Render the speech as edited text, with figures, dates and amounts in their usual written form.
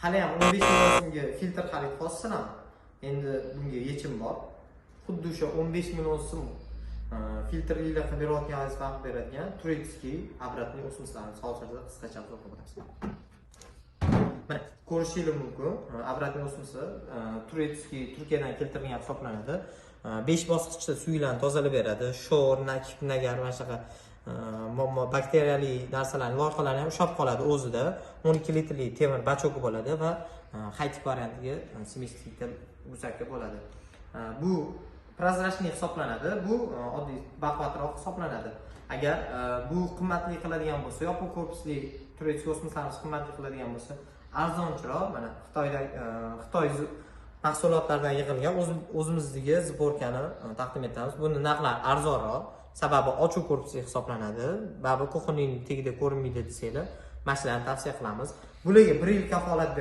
hali ham 15 million so'mga filtr xarid qilsin ham. Endi bunga yechim bor. Xuddi o'sha 15 million so'm filtrlilar qilib berayotganingiz vaqt beradigan Turetskiy obratniy o'simliklarni hozirda qisqacha o'qib o'tamiz. Mana ko'rishingiz mumkin. Obratniy o'simlik Turetskiy Turkiyadan keltirilgan hisoblanadi. 5 bosqichda suylarni tozalab beradi. Sho'r, nakif, nagar va shunaqa bakteriyali narsalarni loyihalarni ham ushlab qoladi o'zida. 12 litrli temir bachoki bo'ladi va high-tech variantiga 70 litr guzakka bo'ladi. Bu prozrachniy hisoblanadi. Bu oddiy baquvvatroq hisoblanadi. Agar bu qimmatli qiladigan bo'lsa, yopiq korpusli Turetskiy o'simliklarimiz qimmatli qiladigan bo'lsa, arzonchiroq mana Xitoy mahsulotlardan yig'ilgan o'zimizdagi zborkani taqdim etamiz. Buni narxlari arzonroq, sababi ochuv korpusi hisoblanadi. Babi kuxuning tagida ko'rinmaydi desanglar, mana shularni tavsiya qilamiz. Bularga 1 yil kafolat beramiz.